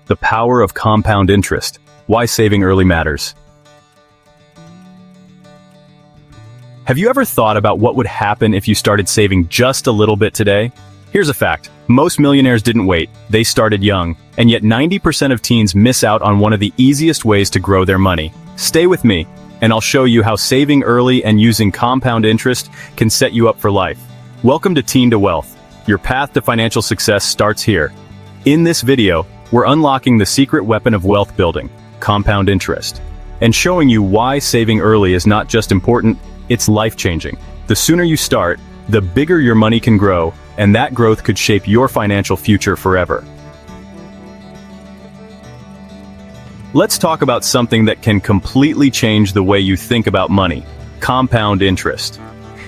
The power of compound interest. Why saving early matters. Have you ever thought about what would happen if you started saving just a little bit today? Here's a fact. Most millionaires didn't wait. They started young. And yet 90% of teens miss out on one of the easiest ways to grow their money. Stay with me, and I'll show you how saving early and using compound interest can set you up for life. Welcome to Teen to Wealth. Your path to financial success starts here. In this video, we're unlocking the secret weapon of wealth building, compound interest, and showing you why saving early is not just important, it's life-changing. The sooner you start, the bigger your money can grow, and that growth could shape your financial future forever. Let's talk about something that can completely change the way you think about money: compound interest.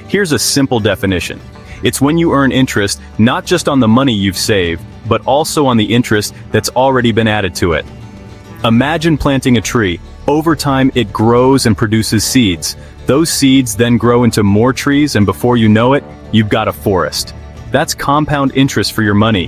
Here's a simple definition. It's when you earn interest not just on the money you've saved, but also on the interest that's already been added to it. Imagine planting a tree. Over time, it grows and produces seeds. Those seeds then grow into more trees, and before you know it, you've got a forest. That's compound interest for your money.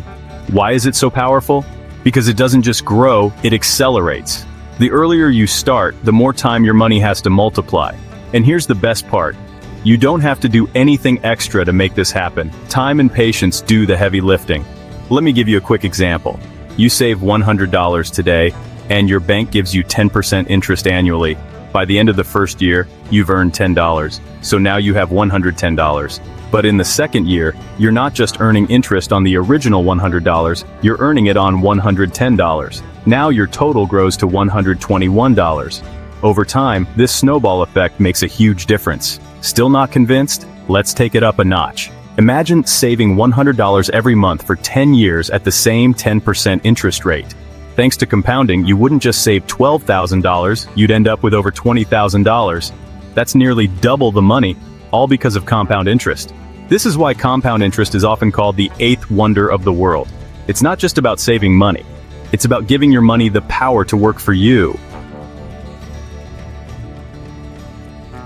Why is it so powerful? Because it doesn't just grow, it accelerates. The earlier you start, the more time your money has to multiply. And here's the best part. You don't have to do anything extra to make this happen. Time and patience do the heavy lifting. Let me give you a quick example. You save $100 today, and your bank gives you 10% interest annually. By the end of the first year, you've earned $10. So now you have $110. But in the second year, you're not just earning interest on the original $100, you're earning it on $110. Now your total grows to $121. Over time, this snowball effect makes a huge difference. Still not convinced? Let's take it up a notch. Imagine saving $100 every month for 10 years at the same 10% interest rate. Thanks to compounding, you wouldn't just save $12,000, you'd end up with over $20,000. That's nearly double the money, all because of compound interest. This is why compound interest is often called the eighth wonder of the world. It's not just about saving money. It's about giving your money the power to work for you.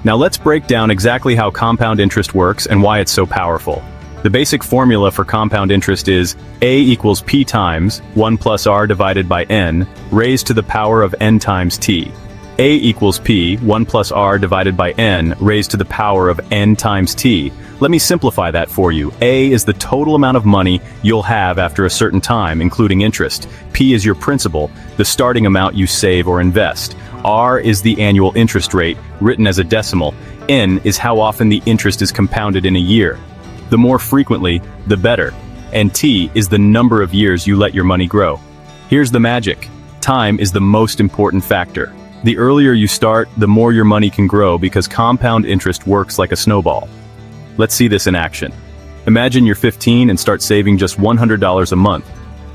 Now let's break down exactly how compound interest works and why it's so powerful. The basic formula for compound interest is A equals P times 1 plus R divided by N raised to the power of N times T. A equals P, 1 plus R divided by N raised to the power of N times T. Let me simplify that for you. A is the total amount of money you'll have after a certain time, including interest. P is your principal, the starting amount you save or invest. R is the annual interest rate, written as a decimal. N is how often the interest is compounded in a year. The more frequently, the better. And T is the number of years you let your money grow. Here's the magic. Time is the most important factor. The earlier you start, the more your money can grow because compound interest works like a snowball. Let's see this in action. Imagine you're 15 and start saving just $100 a month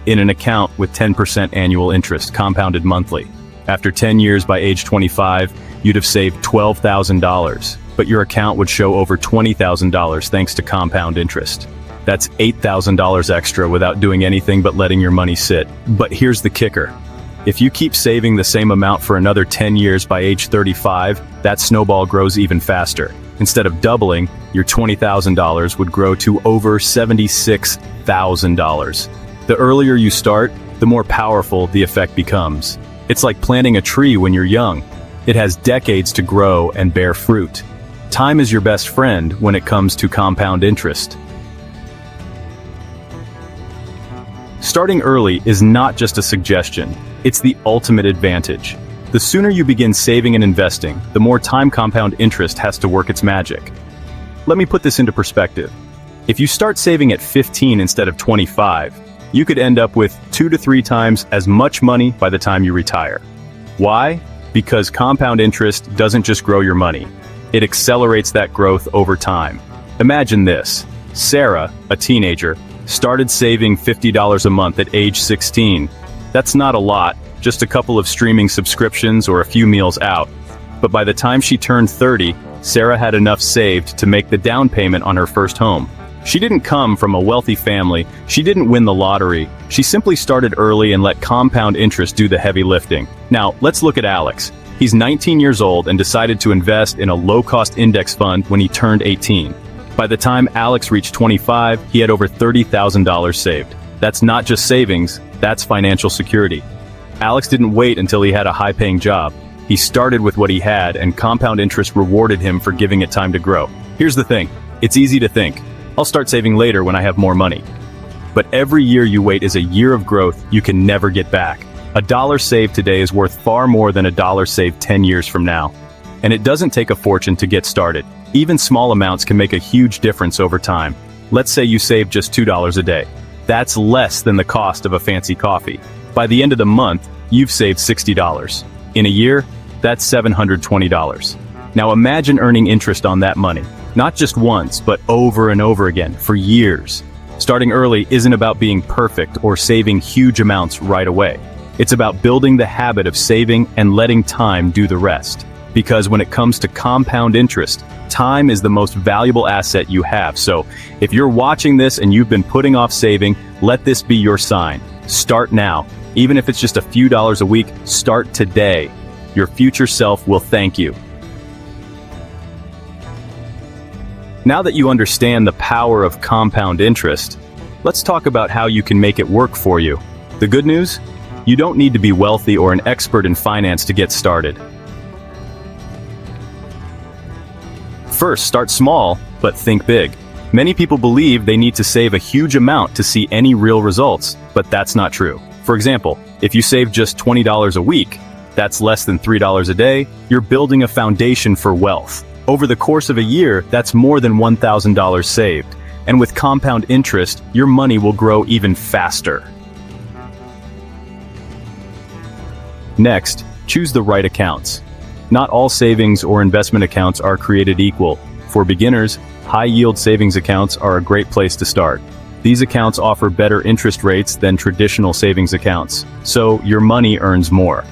in an account with 10% annual interest compounded monthly. After 10 years by age 25, you'd have saved $12,000, but your account would show over $20,000 thanks to compound interest. That's $8,000 extra without doing anything but letting your money sit. But here's the kicker. If you keep saving the same amount for another 10 years by age 35, that snowball grows even faster. Instead of doubling, your $20,000 would grow to over $76,000. The earlier you start, the more powerful the effect becomes. It's like planting a tree when you're young. It has decades to grow and bear fruit. Time is your best friend when it comes to compound interest. Starting early is not just a suggestion, it's the ultimate advantage. The sooner you begin saving and investing, the more time compound interest has to work its magic. Let me put this into perspective. If you start saving at 15 instead of 25, you could end up with 2 to 3 times as much money by the time you retire. Why? Because compound interest doesn't just grow your money. It accelerates that growth over time. Imagine this. Sarah, a teenager, started saving $50 a month at age 16. That's not a lot, just a couple of streaming subscriptions or a few meals out. But by the time she turned 30, Sarah had enough saved to make the down payment on her first home. She didn't come from a wealthy family, she didn't win the lottery, she simply started early and let compound interest do the heavy lifting. Now, let's look at Alex. He's 19 years old and decided to invest in a low-cost index fund when he turned 18. By the time Alex reached 25, he had over $30,000 saved. That's not just savings, that's financial security. Alex didn't wait until he had a high-paying job. He started with what he had, and compound interest rewarded him for giving it time to grow. Here's the thing. It's easy to think, I'll start saving later when I have more money. But every year you wait is a year of growth you can never get back. A dollar saved today is worth far more than a dollar saved 10 years from now. And it doesn't take a fortune to get started. Even small amounts can make a huge difference over time. Let's say you save just $2 a day. That's less than the cost of a fancy coffee. By the end of the month, you've saved $60. In a year, that's $720. Now imagine earning interest on that money, not just once, but over and over again, for years. Starting early isn't about being perfect or saving huge amounts right away. It's about building the habit of saving and letting time do the rest. Because when it comes to compound interest, time is the most valuable asset you have. So, if you're watching this and you've been putting off saving, let this be your sign. Start now. Even if it's just a few dollars a week, start today. Your future self will thank you. Now that you understand the power of compound interest, let's talk about how you can make it work for you. The good news? You don't need to be wealthy or an expert in finance to get started. First, start small, but think big. Many people believe they need to save a huge amount to see any real results, but that's not true. For example, if you save just $20 a week, that's less than $3 a day, you're building a foundation for wealth. Over the course of a year, that's more than $1,000 saved. And with compound interest, your money will grow even faster. Next, choose the right accounts. Not all savings or investment accounts are created equal. For beginners, high-yield savings accounts are a great place to start. These accounts offer better interest rates than traditional savings accounts, so your money earns more.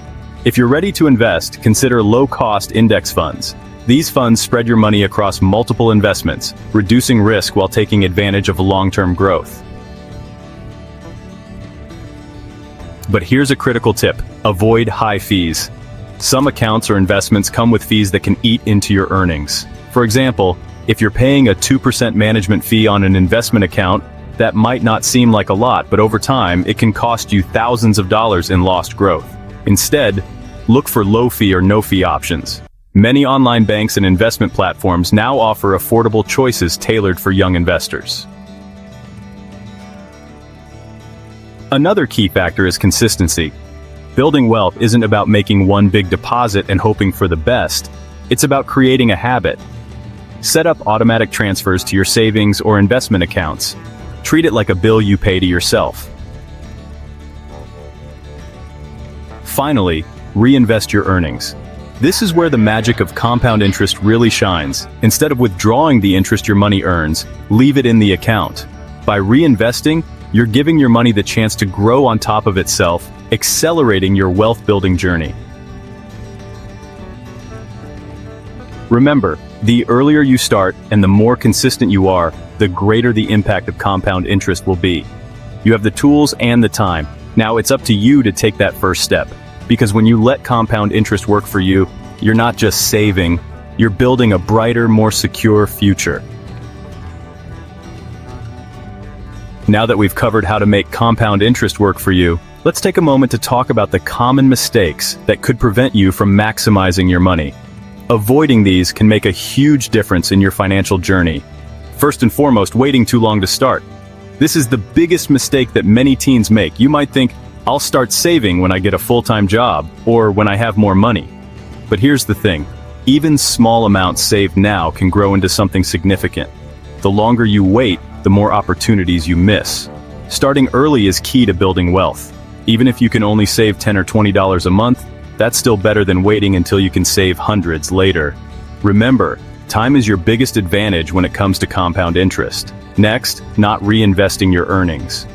If you're ready to invest, consider low-cost index funds. These funds spread your money across multiple investments, reducing risk while taking advantage of long-term growth. But here's a critical tip: avoid high fees. Some accounts or investments come with fees that can eat into your earnings. For example, if you're paying a 2% management fee on an investment account, that might not seem like a lot, but over time, it can cost you thousands of dollars in lost growth. Instead, look for low-fee or no-fee options. Many online banks and investment platforms now offer affordable choices tailored for young investors. Another key factor is consistency. Building wealth isn't about making one big deposit and hoping for the best. It's about creating a habit. Set up automatic transfers to your savings or investment accounts. Treat it like a bill you pay to yourself. Finally, reinvest your earnings. This is where the magic of compound interest really shines. Instead of withdrawing the interest your money earns, leave it in the account. By reinvesting, you're giving your money the chance to grow on top of itself, accelerating your wealth-building journey. Remember, the earlier you start and the more consistent you are, the greater the impact of compound interest will be. You have the tools and the time. Now it's up to you to take that first step. Because when you let compound interest work for you, you're not just saving, you're building a brighter, more secure future. Now that we've covered how to make compound interest work for you, let's take a moment to talk about the common mistakes that could prevent you from maximizing your money. Avoiding these can make a huge difference in your financial journey. First and foremost, waiting too long to start. This is the biggest mistake that many teens make. You might think, I'll start saving when I get a full-time job or when I have more money. But here's the thing, even small amounts saved now can grow into something significant. The longer you wait, the more opportunities you miss. Starting early is key to building wealth. Even if you can only save $10 or $20 a month, that's still better than waiting until you can save hundreds later. Remember, time is your biggest advantage when it comes to compound interest. Next, not reinvesting your earnings.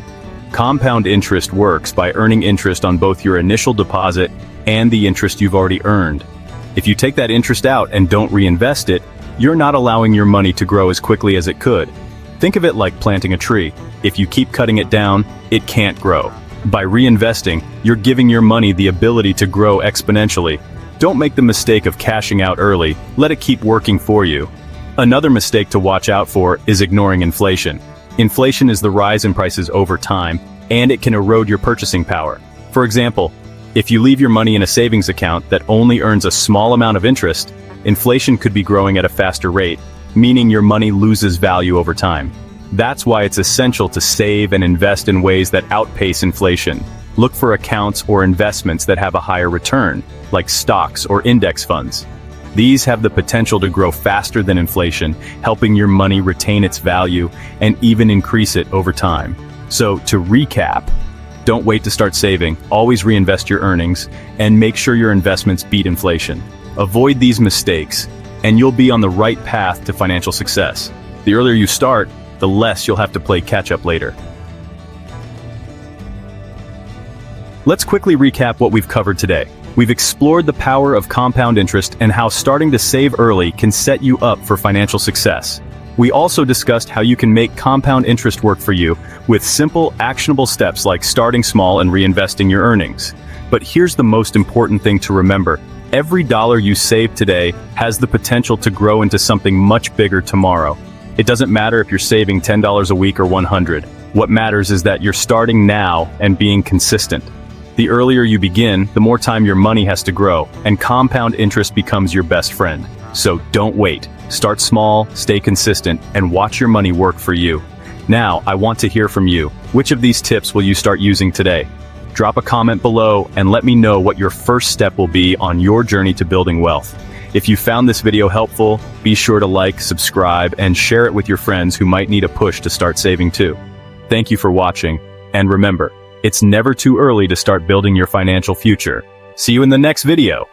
Compound interest works by earning interest on both your initial deposit and the interest you've already earned. If you take that interest out and don't reinvest it, you're not allowing your money to grow as quickly as it could. Think of it like planting a tree. If you keep cutting it down, it can't grow. By reinvesting, you're giving your money the ability to grow exponentially. Don't make the mistake of cashing out early. Let it keep working for you. Another mistake to watch out for is ignoring inflation. Inflation is the rise in prices over time, and it can erode your purchasing power. For example, If you leave your money in a savings account that only earns a small amount of interest, inflation could be growing at a faster rate, meaning your money loses value over time. That's why it's essential to save and invest in ways that outpace inflation. Look for accounts or investments that have a higher return, like stocks or index funds. These have the potential to grow faster than inflation, helping your money retain its value and even increase it over time. So, to recap, don't wait to start saving, always reinvest your earnings, and make sure your investments beat inflation. Avoid these mistakes, and you'll be on the right path to financial success. The earlier you start, the less you'll have to play catch-up later. Let's quickly recap what we've covered today. We've explored the power of compound interest and how starting to save early can set you up for financial success. We also discussed how you can make compound interest work for you with simple, actionable steps like starting small and reinvesting your earnings. But here's the most important thing to remember. Every dollar you save today has the potential to grow into something much bigger tomorrow. It doesn't matter if you're saving $10 a week or 100. What matters is that you're starting now and being consistent. The earlier you begin, the more time your money has to grow, and compound interest becomes your best friend. So don't wait. Start small, stay consistent, and watch your money work for you. Now, I want to hear from you. Which of these tips will you start using today? Drop a comment below and let me know what your first step will be on your journey to building wealth. If you found this video helpful, be sure to like, subscribe, and share it with your friends who might need a push to start saving too. Thank you for watching, and remember, it's never too early to start building your financial future. See you in the next video.